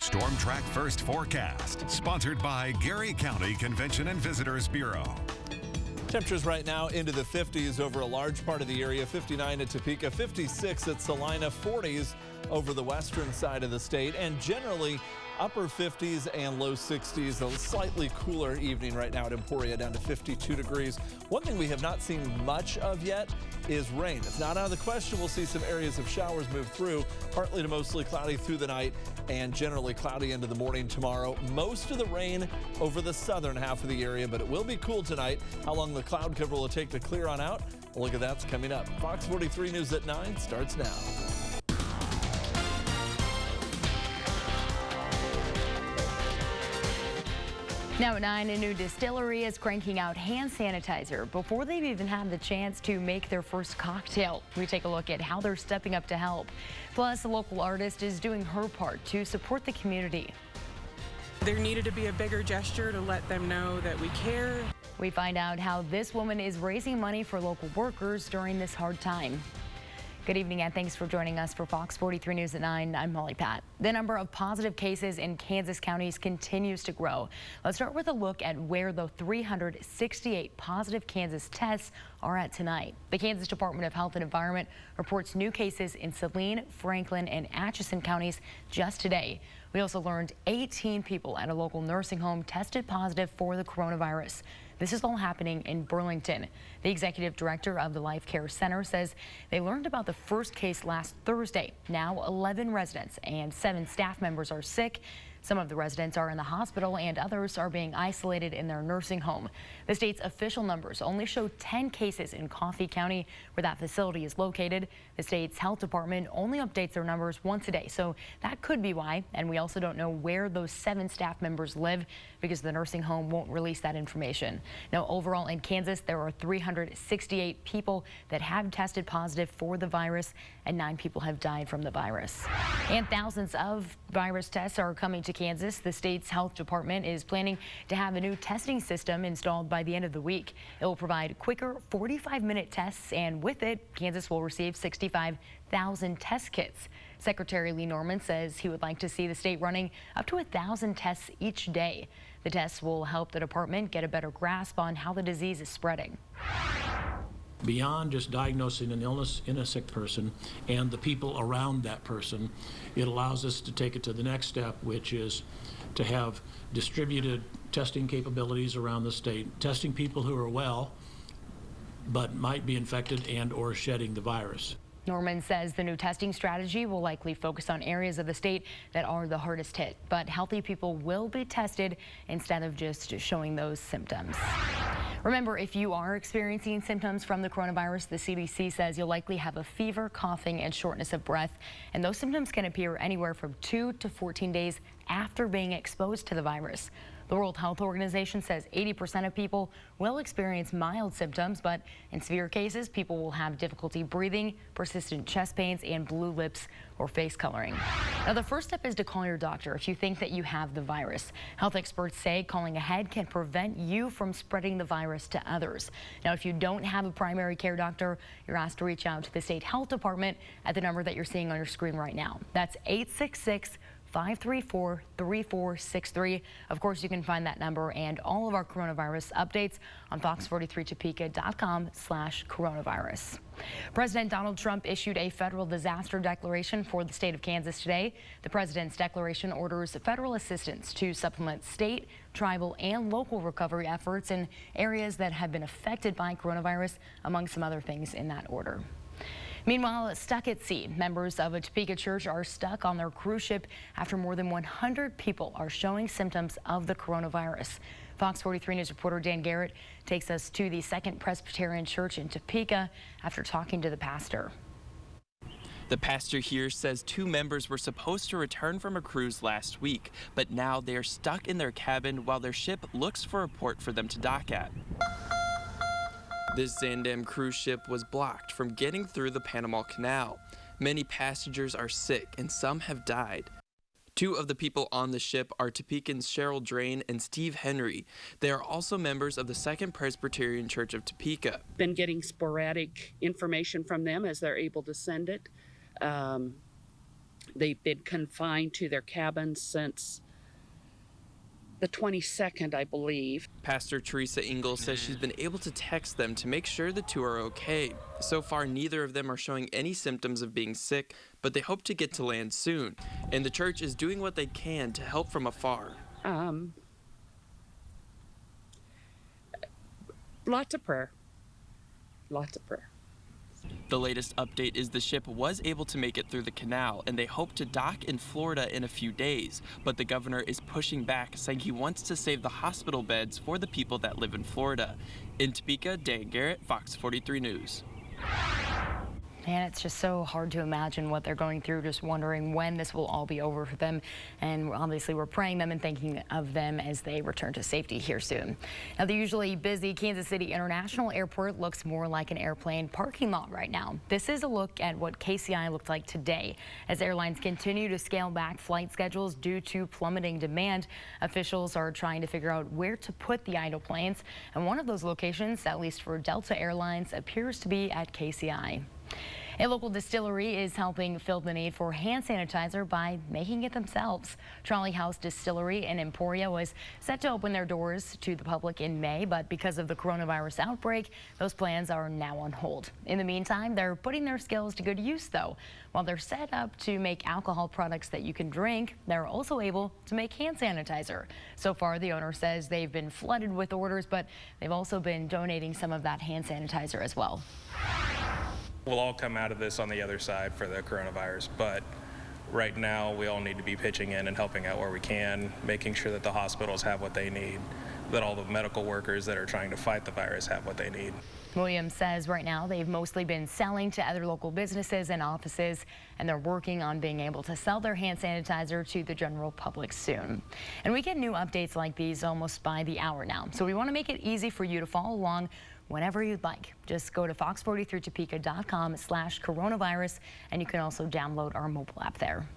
Storm Track First Forecast, sponsored by Gary County Convention and Visitors Bureau. Temperatures right now into the 50s over a large part of the area. 59 at Topeka, 56 at Salina, 40s over the western side of the state, and generally upper 50s and low 60s. A slightly cooler evening right now at Emporia, down to 52 degrees. One thing we have not seen much of yet is rain. It's not out of the question. We'll see some areas of showers move through, partly to mostly cloudy through the night and generally cloudy into the morning tomorrow. Most of the rain over the southern half of the area, but it will be cool tonight. How long the cloud cover will take to clear on out? A look at that's coming up. Fox 43 News at 9 starts now. Now at 9, a new distillery is cranking out hand sanitizer before they've even had the chance to make their first cocktail. We take a look at how they're stepping up to help. Plus, a local artist is doing her part to support the community. There needed to be a bigger gesture to let them know that we care. We find out how this woman is raising money for local workers during this hard time. Good evening and thanks for joining us for Fox 43 News at 9. I'm Molly Pat. The number of positive cases in Kansas counties continues to grow. Let's start with a look at where the 368 positive Kansas tests are at tonight. The Kansas Department of Health and Environment reports new cases in Saline, Franklin, and Atchison counties just today. We also learned 18 people at a local nursing home tested positive for the coronavirus. This is all happening in Burlington. The executive director of the Life Care Center says they learned about the first case last Thursday. Now 11 residents and 7 staff members are sick. Some of the residents are in the hospital and others are being isolated in their nursing home. The state's official numbers only show 10 cases in Coffee County, where that facility is located. The state's health department only updates their numbers once a day, so that could be why. And we also don't know where those 7 staff members live because the nursing home won't release that information. Now, overall in Kansas, there are 368 people that have tested positive for the virus, and 9 people have died from the virus. And thousands of virus tests are coming to Kansas. The state's health department is planning to have a new testing system installed by the end of the week. It will provide quicker 45-minute tests, and with it, Kansas will receive 65,000 test kits. Secretary Lee Norman says he would like to see the state running up to 1,000 tests each day. The tests will help the department get a better grasp on how the disease is spreading. Beyond just diagnosing an illness in a sick person and the people around that person, it allows us to take it to the next step, which is to have distributed testing capabilities around the state, testing people who are well but might be infected and or shedding the virus. Norman says the new testing strategy will likely focus on areas of the state that are the hardest hit, but healthy people will be tested instead of just showing those symptoms. Remember, if you are experiencing symptoms from the coronavirus, the CDC says you'll likely have a fever, coughing, and shortness of breath, and those symptoms can appear anywhere from 2 to 14 days after being exposed to the virus. The World Health Organization says 80% of people will experience mild symptoms, but in severe cases, people will have difficulty breathing, persistent chest pains, and blue lips or face coloring. Now, the first step is to call your doctor if you think that you have the virus. Health experts say calling ahead can prevent you from spreading the virus to others. Now, if you don't have a primary care doctor, you're asked to reach out to the state health department at the number that you're seeing on your screen right now. That's 866-534-3463. Of course, you can find that number and all of our coronavirus updates on fox43topeka.com/coronavirus. President Donald Trump issued a federal disaster declaration for the state of Kansas today. The president's declaration orders federal assistance to supplement state, tribal, and local recovery efforts in areas that have been affected by coronavirus, among some other things in that order. Meanwhile, stuck at sea, members of a Topeka church are stuck on their cruise ship after more than 100 people are showing symptoms of the coronavirus. Fox 43 News reporter Dan Garrett takes us to the Second Presbyterian Church in Topeka after talking to the pastor. The pastor here says 2 members were supposed to return from a cruise last week, but now they are stuck in their cabin while their ship looks for a port for them to dock at. This Zandam cruise ship was blocked from getting through the Panama Canal. Many passengers are sick and some have died. 2 of the people on the ship are Topekans Cheryl Drain and Steve Henry. They are also members of the Second Presbyterian Church of Topeka. Been getting sporadic information from them as they're able to send it. They've been confined to their cabins since the 22nd, I believe. Pastor Teresa Ingalls says she's been able to text them to make sure the two are okay. So far, neither of them are showing any symptoms of being sick, but they hope to get to land soon. And the church is doing what they can to help from afar. Lots of prayer. Lots of prayer. The latest update is the ship was able to make it through the canal, and they hope to dock in Florida in a few days. But the governor is pushing back, saying he wants to save the hospital beds for the people that live in Florida. In Topeka, Dan Garrett, Fox 43 News. Man, it's just so hard to imagine what they're going through, just wondering when this will all be over for them. And obviously we're praying them and thinking of them as they return to safety here soon. Now, the usually busy Kansas City International Airport looks more like an airplane parking lot right now. This is a look at what KCI looked like today. As airlines continue to scale back flight schedules due to plummeting demand, officials are trying to figure out where to put the idle planes. And one of those locations, at least for Delta Airlines, appears to be at KCI. A local distillery is helping fill the need for hand sanitizer by making it themselves. Trolley House Distillery in Emporia was set to open their doors to the public in May, but because of the coronavirus outbreak, those plans are now on hold. In the meantime, they're putting their skills to good use, though. While they're set up to make alcohol products that you can drink, they're also able to make hand sanitizer. So far, the owner says they've been flooded with orders, but they've also been donating some of that hand sanitizer as well. We'll all come out of this on the other side for the coronavirus, but right now we all need to be pitching in and helping out where we can, making sure that the hospitals have what they need, that all the medical workers that are trying to fight the virus have what they need. Williams says right now they've mostly been selling to other local businesses and offices, and they're working on being able to sell their hand sanitizer to the general public soon. And we get new updates like these almost by the hour now, so we want to make it easy for you to follow along whenever you'd like. Just go to fox43topeka.com/coronavirus, and you can also download our mobile app there.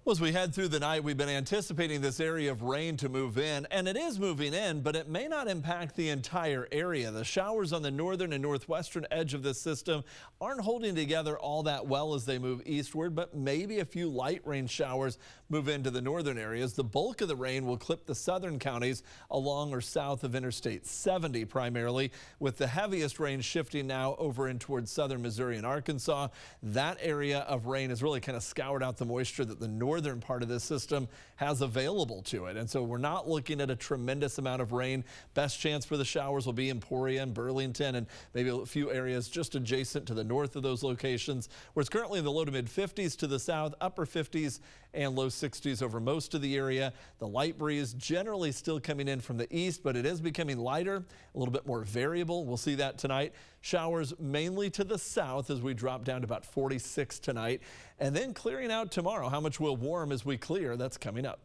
Well, as we head through the night, we've been anticipating this area of rain to move in, and it is moving in, but it may not impact the entire area. The showers on the northern and northwestern edge of this system aren't holding together all that well as they move eastward, but maybe a few light rain showers move into the northern areas. The bulk of the rain will clip the southern counties along or south of Interstate 70 primarily, with the heaviest rain shifting now over in towards southern Missouri and Arkansas. That area of rain has really kind of scoured out the moisture that the northern part of this system has available to it. And so we're not looking at a tremendous amount of rain. Best chance for the showers will be in Emporia and Burlington and maybe a few areas just adjacent to the north of those locations, where it's currently in the low to mid 50s to the south, upper 50s and low 60s over most of the area. The light breeze generally still coming in from the east, but it is becoming lighter, a little bit more variable. We'll see that tonight. Showers mainly to the south as we drop down to about 46 tonight, and then clearing out tomorrow. How much will warm as we clear? That's coming up.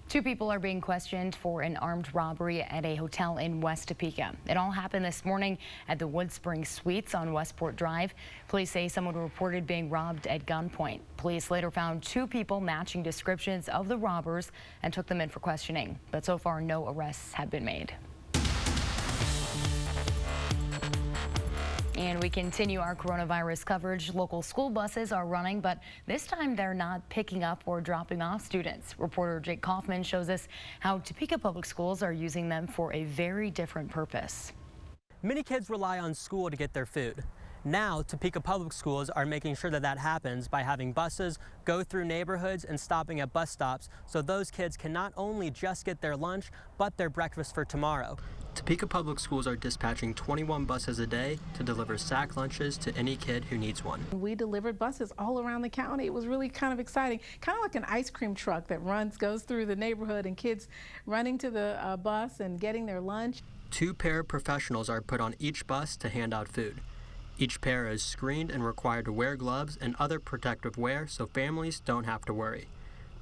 2 people are being questioned for an armed robbery at a hotel in West Topeka. It all happened this morning at the Woodspring Suites on Westport Drive. Police say someone reported being robbed at gunpoint. Police later found 2 people matching descriptions of the robbers and took them in for questioning. But so far, no arrests have been made. And we continue our coronavirus coverage. Local school buses are running, but this time they're not picking up or dropping off students. Reporter Jake Kaufman shows us how Topeka Public Schools are using them for a very different purpose. Many kids rely on school to get their food. Now, Topeka Public Schools are making sure that that happens by having buses go through neighborhoods and stopping at bus stops so those kids can not only just get their lunch, but their breakfast for tomorrow. Topeka Public Schools are dispatching 21 buses a day to deliver sack lunches to any kid who needs one. We delivered buses all around the county. It was really kind of exciting, kind of like an ice cream truck that goes through the neighborhood, and kids running to the bus and getting their lunch. 2 paraprofessionals are put on each bus to hand out food. Each pair is screened and required to wear gloves and other protective wear so families don't have to worry.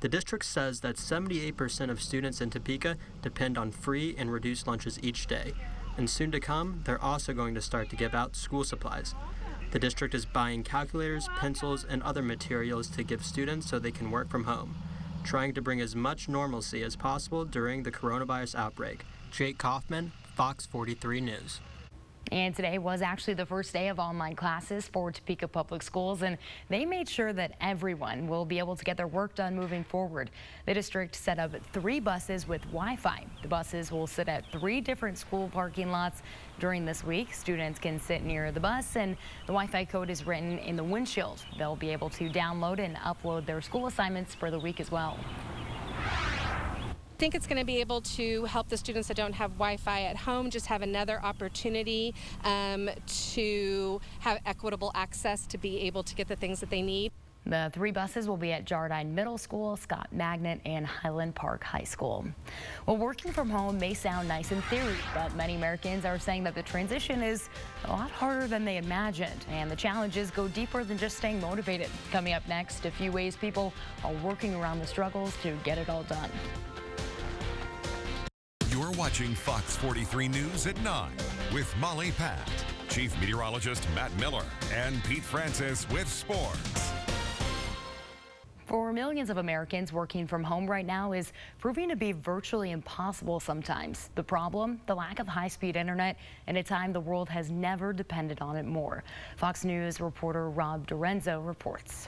The district says that 78% of students in Topeka depend on free and reduced lunches each day. And soon to come, they're also going to start to give out school supplies. The district is buying calculators, pencils, and other materials to give students so they can work from home, trying to bring as much normalcy as possible during the coronavirus outbreak. Jake Kaufman, Fox 43 News. And today was actually the first day of online classes for Topeka Public Schools, and they made sure that everyone will be able to get their work done moving forward. The district set up 3 buses with Wi-Fi. The buses will sit at 3 different school parking lots during this week. Students can sit near the bus, and the Wi-Fi code is written in the windshield. They'll be able to download and upload their school assignments for the week as well. I think it's going to be able to help the students that don't have Wi-Fi at home just have another opportunity to have equitable access to be able to get the things that they need. The 3 buses will be at Jardine Middle School, Scott Magnet, and Highland Park High School. Well, working from home may sound nice in theory, but many Americans are saying that the transition is a lot harder than they imagined, and the challenges go deeper than just staying motivated. Coming up next, a few ways people are working around the struggles to get it all done. You're watching Fox 43 News at 9 with Molly Pat, Chief Meteorologist Matt Miller, and Pete Francis with sports. For millions of Americans, working from home right now is proving to be virtually impossible sometimes. The problem, the lack of high-speed internet in a time the world has never depended on it more. Fox News reporter Rob Dorenzo reports.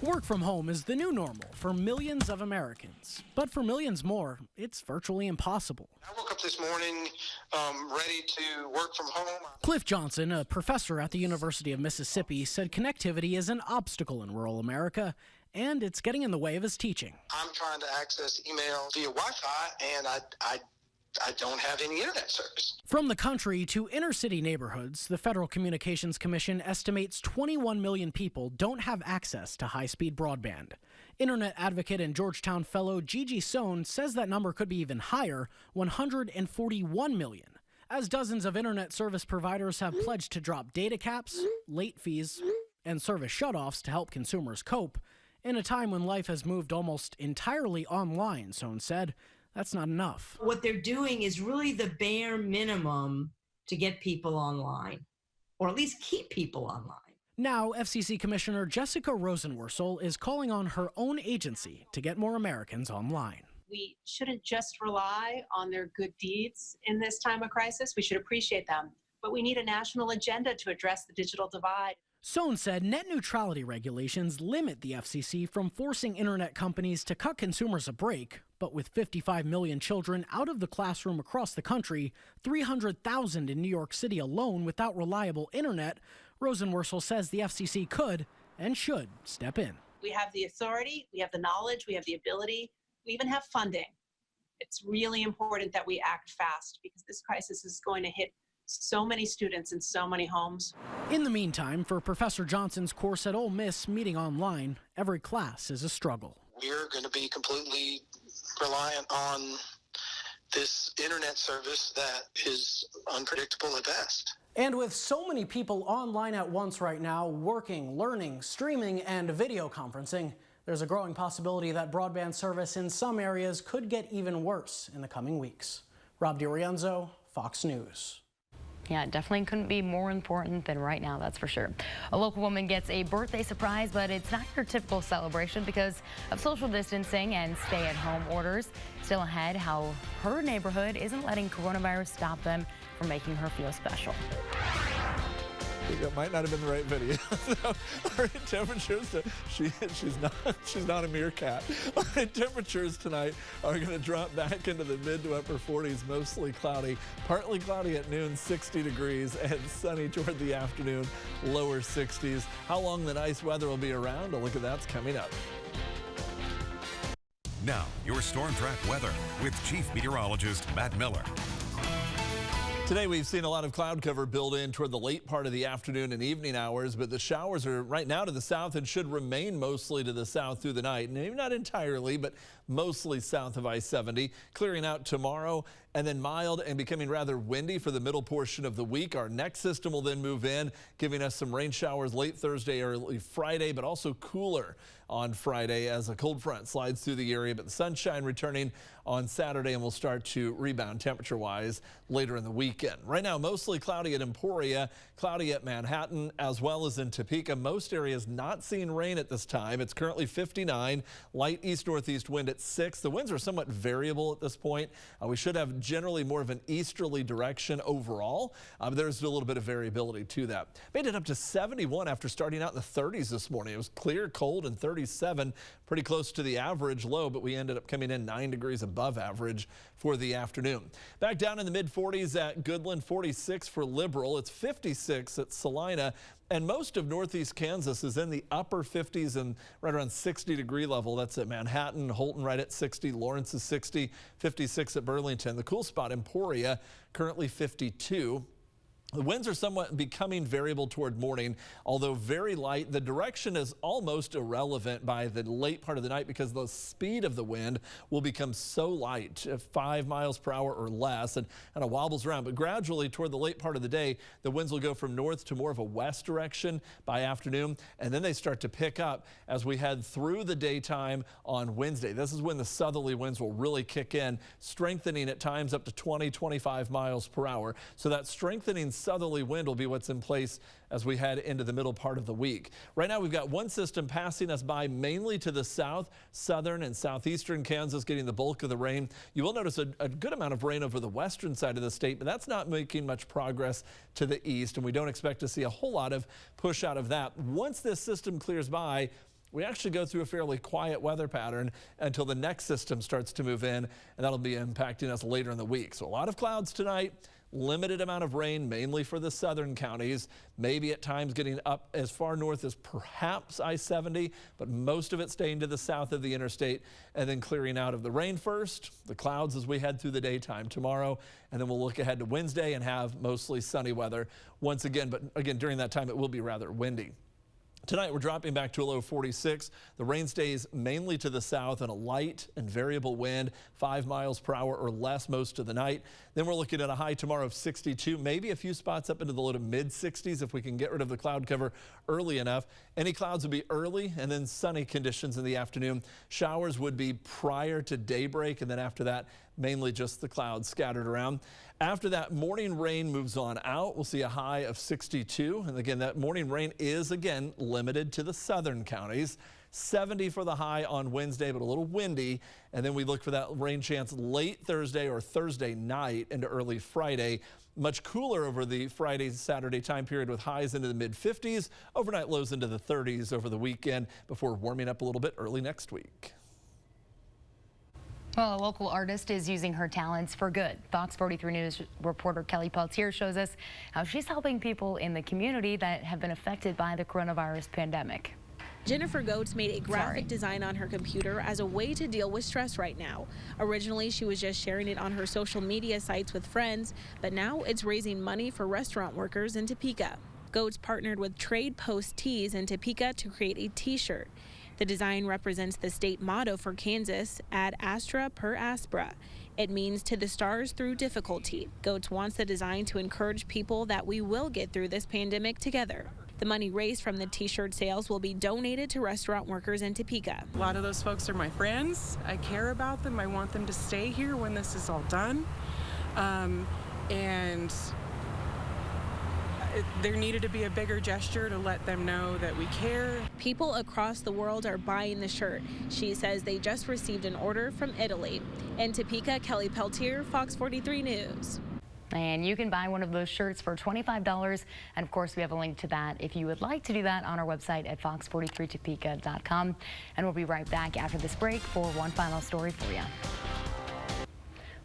Work from home is the new normal for millions of Americans, but for millions more, it's virtually impossible. I woke up this morning ready to work from home. Cliff Johnson, a professor at the University of Mississippi, said connectivity is an obstacle in rural America, and it's getting in the way of his teaching. I'm trying to access email via Wi-Fi, and I don't have any internet service. From the country to inner city neighborhoods, the Federal Communications Commission estimates 21 million people don't have access to high-speed broadband. Internet advocate and Georgetown fellow Gigi Sohn says that number could be even higher, 141 million, as dozens of internet service providers have pledged to drop data caps, late fees, and service shutoffs to help consumers cope. In a time when life has moved almost entirely online, Sohn said, that's not enough. What they're doing is really the bare minimum to get people online, or at least keep people online. Now, FCC Commissioner Jessica Rosenworcel is calling on her own agency to get more Americans online. We shouldn't just rely on their good deeds in this time of crisis. We should appreciate them, but we need a national agenda to address the digital divide. Sohn said net neutrality regulations limit the FCC from forcing internet companies to cut consumers a break, but with 55 million children out of the classroom across the country, 300,000 in New York City alone without reliable internet, Rosenworcel says the FCC could and should step in. We have the authority, we have the knowledge, we have the ability, we even have funding. It's really important that we act fast because this crisis is going to hit so many students in so many homes. In the meantime, for Professor Johnson's course at Ole Miss meeting online, every class is a struggle. We're going to be completely reliant on this internet service that is unpredictable at best. And with so many people online at once right now, working, learning, streaming, and video conferencing, there's a growing possibility that broadband service in some areas could get even worse in the coming weeks. Rob DiRienzo, Fox News. Yeah, it definitely couldn't be more important than right now, that's for sure. A local woman gets a birthday surprise, but it's not your typical celebration because of social distancing and stay-at-home orders. Still ahead, how her neighborhood isn't letting coronavirus stop them from making her feel special. It might not have been the right video. Our temperatures, she's not a meerkat. Our temperatures tonight are going to drop back into the mid to upper 40s, mostly cloudy. Partly cloudy at noon, 60 degrees, and sunny toward the afternoon, lower 60s. How long the nice weather will be around? A look at that's coming up. Now, your storm track weather with Chief Meteorologist Matt Miller. Today we've seen a lot of cloud cover build in toward the late part of the afternoon and evening hours, but the showers are right now to the south and should remain mostly to the south through the night. Maybe not entirely, but mostly south of I-70. Clearing out tomorrow and then mild and becoming rather windy for the middle portion of the week. Our next system will then move in, giving us some rain showers late Thursday, early Friday, but also cooler on Friday as a cold front slides through the area. But the sunshine returning on Saturday, and we'll start to rebound temperature-wise later in the weekend. Right now, mostly cloudy at Emporia, cloudy at Manhattan, as well as in Topeka. Most areas not seeing rain at this time. It's currently 59, light east-northeast wind at 6. The winds are somewhat variable at this point. We should have generally more of an easterly direction overall. There's a little bit of variability to that. Made it up to 71 after starting out in the 30s this morning. It was clear, cold, and 37, pretty close to the average low, but we ended up coming in 9 degrees above average for the afternoon. Back down in the mid-40s at Goodland, 46 for Liberal. It's 56 at Salina. And most of northeast Kansas is in the upper 50s and right around 60-degree level. That's at Manhattan, Holton right at 60, Lawrence is 60, 56 at Burlington. The cool spot, Emporia, currently 52. The winds are somewhat becoming variable toward morning, although very light. The direction is almost irrelevant by the late part of the night because the speed of the wind will become so light, 5 miles per hour or less, and kind of wobbles around. But gradually toward the late part of the day, the winds will go from north to more of a west direction by afternoon, and then they start to pick up as we head through the daytime on Wednesday. This is when the southerly winds will really kick in, strengthening at times up to 20, 25 miles per hour. So that strengthening southerly wind will be what's in place as we head into the middle part of the week. Right now we've got one system passing us by mainly to the south, southern and southeastern Kansas getting the bulk of the rain. You will notice a good amount of rain over the western side of the state, but that's not making much progress to the east, and we don't expect to see a whole lot of push out of that. Once this system clears by, we actually go through a fairly quiet weather pattern until the next system starts to move in, and that'll be impacting us later in the week. So a lot of clouds tonight. Limited amount of rain, mainly for the southern counties, maybe at times getting up as far north as perhaps I-70, but most of it staying to the south of the interstate and then clearing out of the rain first, the clouds as we head through the daytime tomorrow, and then we'll look ahead to Wednesday and have mostly sunny weather once again, but again, during that time it will be rather windy. Tonight, we're dropping back to a low 46. The rain stays mainly to the south and a light and variable wind, 5 miles per hour or less most of the night. Then we're looking at a high tomorrow of 62, maybe a few spots up into the low to mid 60s if we can get rid of the cloud cover early enough. Any clouds would be early and then sunny conditions in the afternoon. Showers would be prior to daybreak, and then after that, mainly just the clouds scattered around. After that, morning rain moves on out. We'll see a high of 62. And again, that morning rain is again limited to the southern counties. 70 for the high on Wednesday, but a little windy. And then we look for that rain chance late Thursday or Thursday night into early Friday. Much cooler over the Friday, Saturday time period with highs into the mid 50s, overnight lows into the 30s over the weekend before warming up a little bit early next week. Well, a local artist is using her talents for good. Fox 43 News reporter Kelly Peltier shows us how she's helping people in the community that have been affected by the coronavirus pandemic. Jennifer Goetz made a graphic design on her computer as a way to deal with stress right now. Originally, she was just sharing it on her social media sites with friends, but now it's raising money for restaurant workers in Topeka. Goetz partnered with Trade Post Tees in Topeka to create a t-shirt. The design represents the state motto for Kansas, ad astra per aspera. It means to the stars through difficulty. Goetz wants the design to encourage people that we will get through this pandemic together. The money raised from the t-shirt sales will be donated to restaurant workers in Topeka. A lot of those folks are my friends. I care about them. I want them to stay here when this is all done. And there needed to be a bigger gesture to let them know that we care. People across the world are buying the shirt. She says they just received an order from Italy. In Topeka, Kelly Peltier, Fox 43 News. And you can buy one of those shirts for $25. And of course, we have a link to that if you would like to do that on our website at fox43topeka.com. And we'll be right back after this break for one final story for you.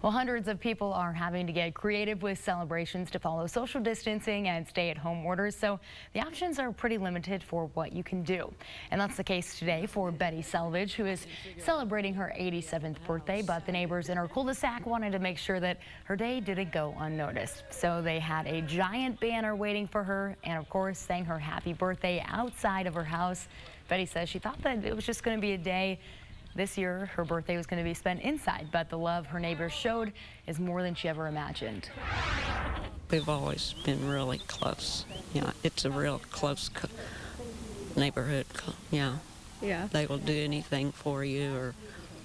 Well, hundreds of people are having to get creative with celebrations to follow social distancing and stay-at-home orders, so the options are pretty limited for what you can do. And that's the case today for Betty Selvage, who is celebrating her 87th birthday, but the neighbors in her cul-de-sac wanted to make sure that her day didn't go unnoticed. So they had a giant banner waiting for her and, of course, sang her happy birthday outside of her house. Betty says she thought that it was just going to be a day. This year, her birthday was going to be spent inside, but the love her neighbors showed is more than she ever imagined. We've always been really close. Yeah, it's a real close neighborhood. Yeah. Yeah. They will do anything for you, or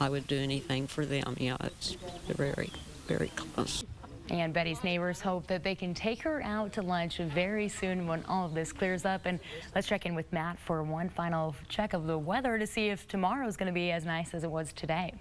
I would do anything for them. Yeah, it's very, very close. And Betty's neighbors hope that they can take her out to lunch very soon when all of this clears up. And let's check in with Matt for one final check of the weather to see if tomorrow is going to be as nice as it was today.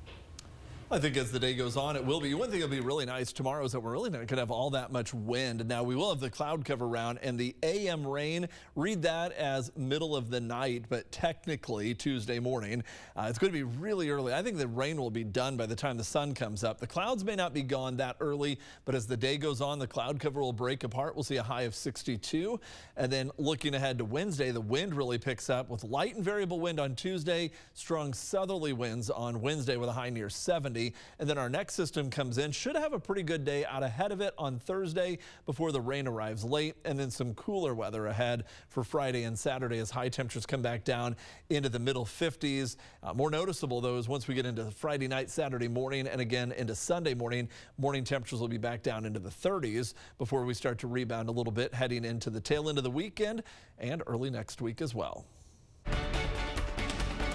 I think as the day goes on, it will be. One thing that'll be really nice tomorrow is that we're really not going to have all that much wind. Now, we will have the cloud cover around and the AM rain. Read that as middle of the night, but technically Tuesday morning. It's going to be really early. I think the rain will be done by the time the sun comes up. The clouds may not be gone that early, but as the day goes on, the cloud cover will break apart. We'll see a high of 62. And then looking ahead to Wednesday, the wind really picks up with light and variable wind on Tuesday, strong southerly winds on Wednesday with a high near 70. And then our next system comes in, should have a pretty good day out ahead of it on Thursday before the rain arrives late, and then some cooler weather ahead for Friday and Saturday as high temperatures come back down into the middle 50s. More noticeable, though, is once we get into Friday night, Saturday morning, and again into Sunday morning, morning temperatures will be back down into the 30s before we start to rebound a little bit heading into the tail end of the weekend and early next week as well.